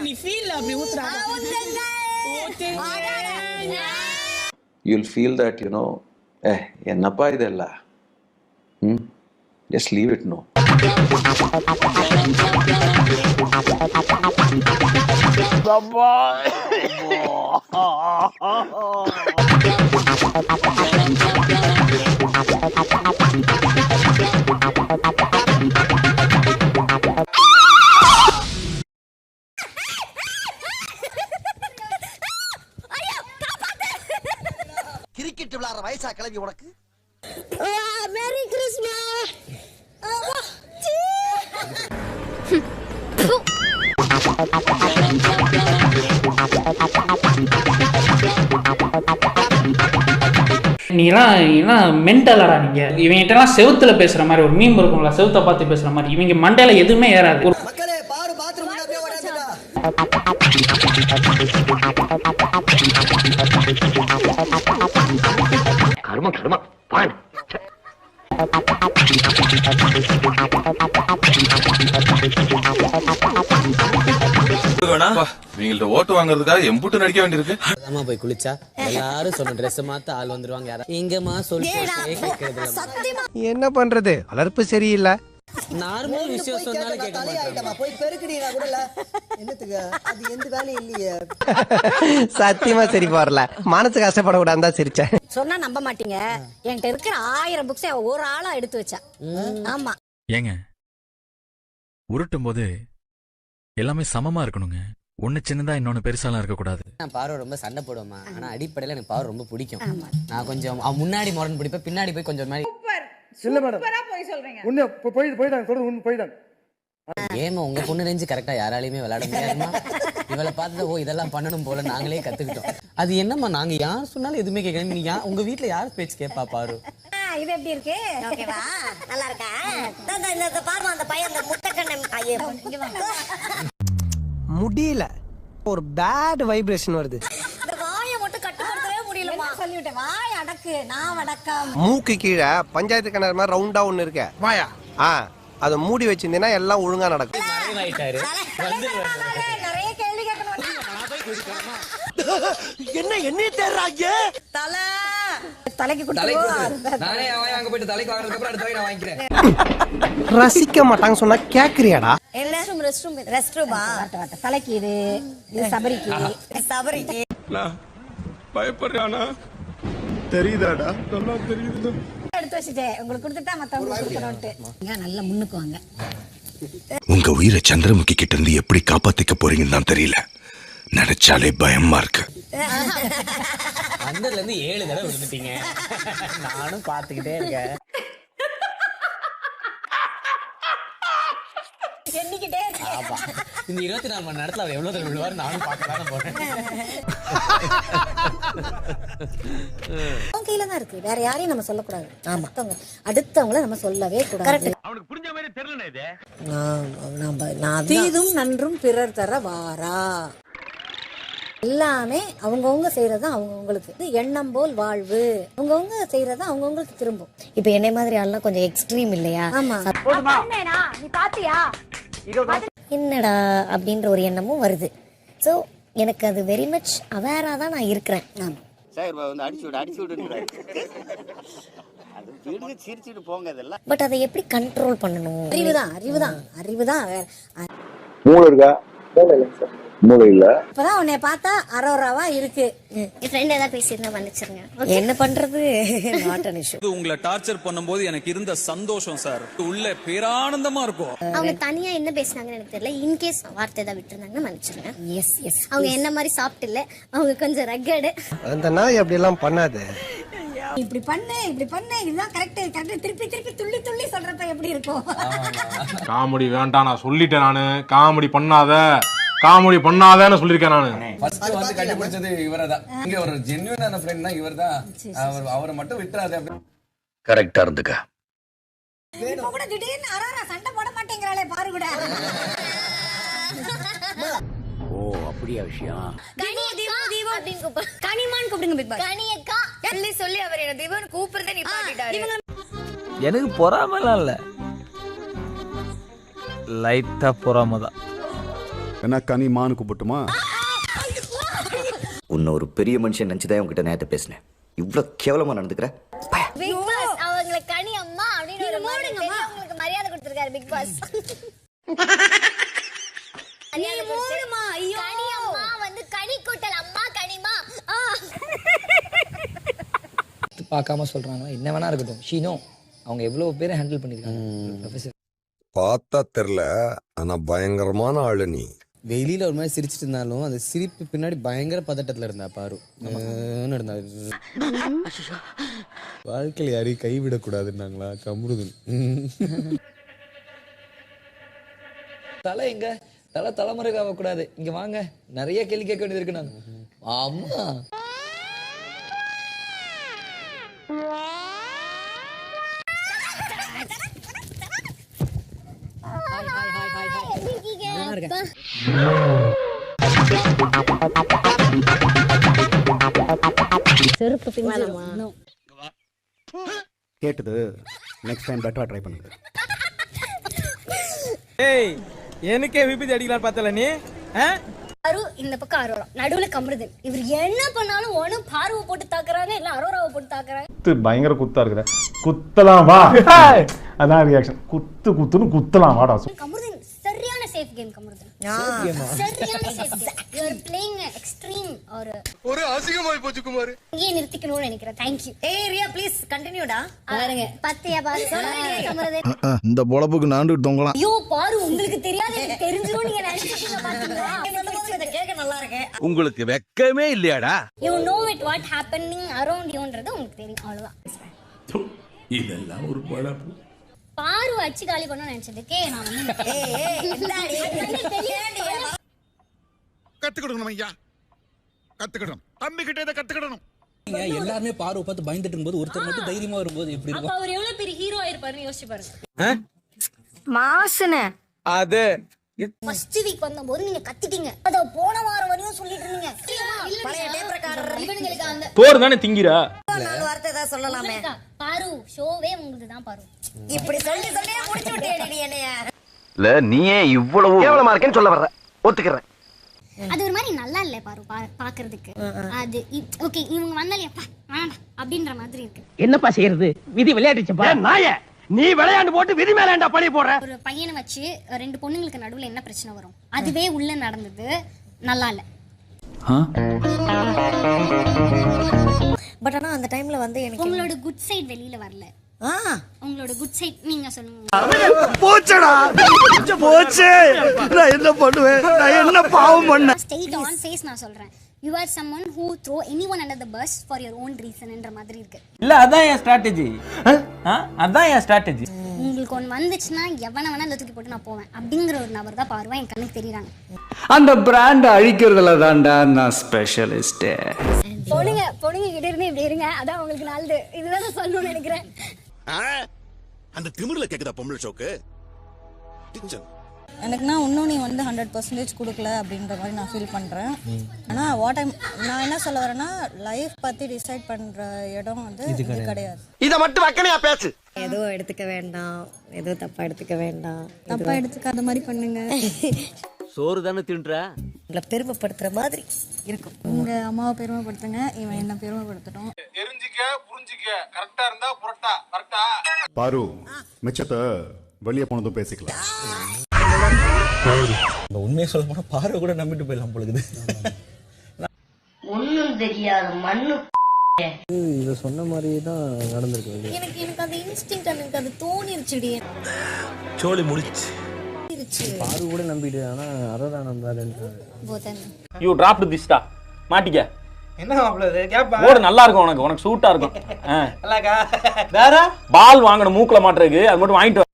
நீ ஃபீல் அப்படி ஊத்துறாங்க. You'll feel that, என்னப்பா இதெல்லாம். Just leave it, no. Cricket விளையாடுற வயசா கிளம்பி உனக்கு? Merry Christmas. நீலாம் மென்டலடா நீங்க. இவங்கிட்டலாம் செவுத்துல பேசுற மாதிரி ஒரு மீம் இருக்கும்ல, செவுத்த பார்த்து பேசுற மாதிரி. இவங்க மண்டையில எதுவுமே ஏறாது. மக்களே பாரு பாத்ரூம் அப்படியே வராதடா. கர்ம பான் நீங்கள்ட்ட ஓட்டு வாங்குறதுக்காக எம்புட்டு நடிக்க வேண்டியிருக்கு. அம்மா போய் குளிச்சா எல்லாரும் சொன்ன ட்ரெஸ் மாத்த ஆள் வந்துருவாங்க. யாரா எங்கம்மா சொல்லிட்டு என்ன பண்றது, வளர்ப்பு சரியில்லை. நார்மல் விஷயம் சொன்னாலும் கேட்க மாட்டாங்க. போய் பெருக்குறீங்க கூட இல்ல. என்னத்துக்கு? அது எந்த வேலையும் இல்லையே. சத்தியமா சரி போறல. மனசு கஷ்டப்படக்கூடாது தான் சிரிச்சேன். சொன்னா நம்ப மாட்டீங்க, என்கிட்ட இருக்கிற 1000 புக்ஸை ஒரு ஆளா எடுத்து வச்சா. ஆமா ஏங்க, உருட்டும் போது எல்லாமே சமமா இருக்கணுங்க. ஒண்ணு சின்னதா இன்னொன்னு பெருசாலாம் இருக்க கூடாது. நான் பார்வை ரொம்ப சண்டை போடுவேன். ஆனா அடிப்படையில எனக்கு பார்வை ரொம்ப பிடிக்கும். நான் கொஞ்சம் முன்னாடி முரண் பிடிப்பேன், பின்னாடி போய் கொஞ்சம் மாதிரி. ஏமா உங்க பொண்ணு ரேஞ்சு கரெக்டா யாராலையுமே விளையாட முடியாதுமா. இவளை பார்த்து இதெல்லாம் பண்ணணும் போல நாங்களே கத்துக்கிட்டோம். அது என்னம்மா, நாங்க யார் சொன்னாலும் எதுவுமே கேட்கணும். நீங்க உங்க வீட்டுல யார் பேச்சு கேட்பா பாரு. இது எப்படி இருக்கு? ஓகேவா? நல்லா இருக்கா? இந்த பாருமா, அந்த பையன் அந்த முட்டைக்கண்ணன் முடியல, ஒரு பேட் வைப்ரேஷன் வருது. இந்த வாயை மட்டும் கட்டுப்படுத்தவே முடியலமா. சொல்லிவிட்டேன், வாய் அடக்கு. நான் அடக்கம். மூக்கு கீழே பஞ்சாயத்து கிணறு மாதிரி ரவுண்டா ஒண்ணு இருக்கு. வாயா அதை மூடி வச்சிருந்தீங்கன்னா எல்லாம் ஒழுங்கா நடக்கும். நிறைய கேள்வி கேட்கணும். என்ன தேடுறாங்க? தலைக்கு ரசிக்க மாட்டாங்க சொன்னா கேக்குறியாடா? தலைக்கு இது சபரிக்கு சபரிக்கு பயப்படுறானா? தெரியுதாடா? நல்லா தெரியுது. எடுத்து வச்சுட்டேன், உங்களுக்கு கொடுத்துட்டா மத்தவங்களுக்கு கொடுக்கணும்ட்டு. நல்லா முன்னுக்கு வாங்க. உங்க உயிரை சந்திரமுகி கிட்ட இருந்து எப்படி காப்பாத்திக்க போறீங்கன்னு தான் தெரியல. நினைச்சாலே பயமா இருக்கு. அந்ததுல இருந்து 7 தடவை விழுந்துட்டீங்க. நானும் பாத்துக்கிட்டே இருக்கேன். இந்த 24 மணி நேரத்துல அவர் எவ்வளவு தடவை விழுவாரு நானும் பார்க்கதான் போறேன். கையில தான் இருக்கு, வேற யாரையும் நம்ம சொல்லக்கூடாது. ஆமா, அடுத்தவங்கள நம்ம சொல்லவே கூடாது. அவனுக்கு புரிஞ்ச மாதிரி தெரியல. இது தீதும் நன்றும் பிறர் தர வாரா. எல்லாமே அவங்கவுங்க செய்யறதுதான் அவங்கவுங்களுக்கு. எண்ணம் போல் வாழ்வு. அவங்கவுங்க செய்யறதா அவங்கவுங்களுக்கு திரும்பும். இப்ப என்னை மாதிரி ஆள்லாம் கொஞ்சம் எக்ஸ்ட்ரீம் இல்லையா? ஆமா, என்னடா அப்படின்ற ஒரு எண்ணமும் வருது. ஸோ எனக்கு அது வெரி மச் அவேரா தான் நான் இருக்கிறேன். ஆமா பட் அதை எப்படி கண்ட்ரோல் பண்ணணும்? அறிவுதான். மூளை இருக்கா? மூளை இல்ல. இப்பதான் உன்னை பார்த்தா அரோராவா இருக்கு. என் ஃப்ரெண்ட் ஏதாவது பேசியிருந்தா மன்னிச்சிருங்க. என்ன பண்றது? உங்களை டார்ச்சர் பண்ணும்போது எனக்கு இருந்த சந்தோஷம் சார் உள்ள பேரானந்தமா இருக்கும். அவங்க தனியா என்ன பேசினாங்கன்னு எனக்கு தெரியல. இன்கேஸ் வார்த்தை ஏதாவது விட்டுருந்தாங்கன்னா மன்னிச்சிருங்க. எஸ் அவங்க என்ன மாதிரி சாப்பிட்டு இல்ல, அவங்க கொஞ்சம் ரக்கடு. அந்த நாய் அப்படி எல்லாம் பண்ணாது. இப்படி பண்ணு இதுதான் கரெக்ட். திருப்பி துள்ளி சொல்றப்ப எப்படி இருக்கும்? காமெடி வேண்டாம், நான் சொல்லிட்டேன். நானு காமெடி பண்ணாதேன்னு சொல்லிருக்கேன். நானு ஃபர்ஸ்ட் வந்து கண்டுபிடிச்சது இவரதான். இங்க ஒரு ஜென்யூனான ஃப்ரெண்ட்னா இவர்தான். அவரை மட்டும் விட்டுறாதே. கரெக்டா இருந்துக்க. இப்போ கூட திடீர்னு அரரா சண்டை போட மாட்டேங்கறாளே பாரு கூட. ஓ அப்படியே விஷயம். கனி தீவோ அப்படினு கூப்பிடு. கனிமான் கூப்பிடுங்க பிக் பாஸ். கனி அக்கா சொல்லி அவர் என்ன தீவோன்னு கூப்பிடுறதே நிப்பாட்டிட்டாரு. எனக்கு பொறாமலாம் இல்ல, லைட்டா பொறாமதான். என்ன கனி மானு கூப்பிட்டுமா? உன்னை ஒரு பெரிய மனுஷன் நினைச்சுதான் உங்ககிட்ட நேரத்தை பேசினேன். இவ்வளவு கேவலமா நடந்துக்கிற? பிக் பாஸ் அவங்களை கனி அம்மா அப்படின்னு ஒரு உங்களுக்கு மரியாதை கொடுத்திருக்காரு பிக் பாஸ். கனி அம்மா வந்து கனி கூட்டல் அம்மா கனிமா. பார்க்காம சொல்றாங்களா என்ன வேணா இருக்கட்டும். ஷீனோ அவங்க எவ்வளவு பேரை ஹேண்டில் பண்ணிருக்காங்க ப்ரொஃபசர். பார்த்தா தெரியல, ஆனா பயங்கரமான ஆளு நீ. வெளியில ஒரு மாதிரி சிரிச்சிட்டு இருந்தாலும் அந்த சிரிப்பு பின்னாடி பயங்கர பதட்டத்துல இருந்தா பாரு. இருந்தா வாழ்க்கையில யாரையும் கைவிடக்கூடாதுன்னாங்களா கம்முடுது. தலை எங்க தலைமுறைக்கு ஆகக்கூடாது. இங்க வாங்க, நிறைய கேள்வி கேட்க வேண்டியது இருக்கு. நாங்க ஆமா செருப்பு கேட்டது. நெக்ஸ்ட் டைம் பெட்டரா ட்ரை பண்ணுங்க. ஏய் எனக்கே விபத்து அடிக்கலாம் பார்த்தல நீ? அரு இந்த பக்கம் அரோரா நடுவுல கமருதன். இவர் என்ன பண்ணாலும் ஒண்ணு பார்வை போட்டு தாக்குறாங்க, இல்ல அரோராவை போட்டு தாக்குறாங்க. பயங்கர குத்தா இருக்கிற. குத்தலாம் வா. அதான் ரியாக்ஷன். குத்துன்னு குத்தலாம் வாடா. கமருதன் சரியான சேஃப் கேம். கமருதன் சரியான safe game. You are playing extreme. ஒரு அசிங்கமாய் போச்சு குமார். இங்கே நிறுத்திக்கணும்னு நினைக்கிறேன். Thank you. ஏய் ரியா ப்ளீஸ் கண்டினியூடா. பாருங்க பத்தியா பாரு கமருதன். இந்த பொழப்புக்கு நாண்டு தொங்கலாம். ஐயோ பாரு, உங்களுக்கு தெரியாது எனக்கு தெரிஞ்சிரும் நீங்க நினைச்சிட்டீங்க. பாத்தீங்களா இத கேக்க நல்லா இருக்கு. உங்களுக்கு வெக்கமே இல்லையாடா? You know it what happening around யூன்றது உங்களுக்கு தெரியும். அவ்வளவுதான். இதெல்லாம் ஒரு பழப்பு. பாரு அச்சு காலி பண்ணனும் நினைச்சதுக்கே நான் வந்து கத்துக்கிடணும் ஐயா, கத்துக்கிடணும். தம்பி கிட்ட இதை கத்துக்கிடணும். எல்லாருமே பார்வை பார்த்து பயந்துட்டு இருக்கும்போது ஒருத்தர் மட்டும் தைரியமா வரும்போது எப்படி அப்ப இருக்கும்? அவர் எவ்வளவு பெரிய ஹீரோ ஆயிருப்பாருன்னு யோசிச்சு பாருங்க. மாசனே அது ஃபர்ஸ்ட் வீக் வந்தபோது நீங்க கத்திட்டீங்க. அத போன வாரம் வரையும் சொல்லிட்டு இருந்தீங்க. பழைய டேப் ரெக்கார்டர் இவங்களுக்கு அந்த போர் தானே திங்கிறா. நாலு வார்த்தை ஏதாவது சொல்லலாமே. பாரு ஷோவே உங்களுக்கு தான் பாரு. இப்படி சொல்லி முடிச்சு விட்டியேடி நீ என்னைய. இல்ல நீயே இவ்வளவு கேவலமா இருக்கேன்னு சொல்ல வர்ற. ஒத்துக்கிறேன். அது ஒரு மாதிரி நல்லா இல்ல பாரு பாக்குறதுக்கு. அது ஓகே இவங்க வந்தாலேப்பா வேண்டாம் அப்படின்ற மாதிரி இருக்கு. என்னப்பா செய்யறது? விதி விளையாடுச்சப்பா. நாயே நீ விளையாண்டு போட்டு விதி மேலேண்டா பழி போடுற. ஒரு பையனை வச்சு ரெண்டு பொண்ணுங்களுக்கு நடுவுல என்ன பிரச்சனை வரும்? அதுவே உள்ள நடந்தது. நல்லா இல்ல. பட் ஆனா அந்த டைம்ல வந்து எனக்கு உங்களோட குட் சைடு வெளியில வரல. உங்களோட குட் சைடு நீங்க சொல்லுங்க. போச்சடா போச்சு. நான் என்ன பண்ணுவேன்? நான் என்ன பாவம் பண்ண? ஸ்ட்ரெயிட் ஆன் ஃபேஸ் நான் சொல்றேன். You are someone who throw anyone under the bus for your own reason என்ற மாதிரி இருக்கு. இல்ல அதான் என் ஸ்ட்ராட்டஜி. அதான் என் ஸ்ட்ராட்டஜி. உங்களுக்கு ஒன்னு வந்துச்சுன்னா எவன வேணா அந்த தூக்கி போட்டு நான் போவேன் அப்படிங்கிற ஒரு நபர் தான் பாருவா என் கண்ணுக்கு தெரியறாங்க. அந்த பிராண்ட் அழிக்கிறதுல தான்டா நான் ஸ்பெஷலிஸ்ட். பொண்ணுங்க கிட்ட இருந்து இப்படி இருங்க. அதான் உங்களுக்கு நல்லது. இதுதான் நான் சொல்லணும்னு நினைக்கிறேன். அந்த திமிர்ல கேக்குதா பொம்பளை ஷோக்கு? எனக்குனா இன்னும் நீ வந்து 100% கொடுக்கல அப்படின்ற மாதிரி நான் ஃபீல் பண்ணுறேன். ஆனால் நான் என்ன சொல்ல வரேன்னா லைஃப் பற்றி டிசைட் பண்ணுற இடம் வந்து இது கிடையாது. இதை மட்டும் வக்கனையா பேசு. எதுவும் எடுத்துக்க வேண்டாம், எதுவும் தப்பாக எடுத்துக்க வேண்டாம். தப்பாக எடுத்துக்காத மாதிரி பண்ணுங்க. சோறு தானே தின்ற. உங்களை பெருமைப்படுத்துகிற மாதிரி இருக்கும். உங்கள் அம்மாவை பெருமைப்படுத்துங்க, இவன் என்ன பெருமைப்படுத்தட்டும். தெரிஞ்சுக்க புரிஞ்சுக்க. கரெக்டா இருந்தா புரட்டா. கரெக்டா பாரு, மிச்சத்தை வெளியே போனதும் பேசிக்கலாம். உண்மையை சொல்ல போனா பார்வை கூட நம்பிட்டு போயிடலாம் பொழுது. ஒன்றும் தெரியாத மண்ணு. இதை சொன்ன மாதிரியே தான் நடந்திருக்கு. எனக்கு அந்த இன்ஸ்டிங்க்ட் எனக்கு அது தோணிருச்சுடி. சோலி முடிச்சு பார்வை கூட நம்பிட்டு. ஆனா அதான் நம்பாதுன்றாங்க. You draft திஸ்டா. மாட்டிக்க. என்ன மாப்ளது கேப்பா? போடு நல்லா இருக்கும், உனக்கு சூட்டா இருக்கும். நல்லாக்கா. வேற பால் வாங்கணும் மூக்குல மாட்டுறதுக்கு. அது மட்டும் வாங்கிட்டு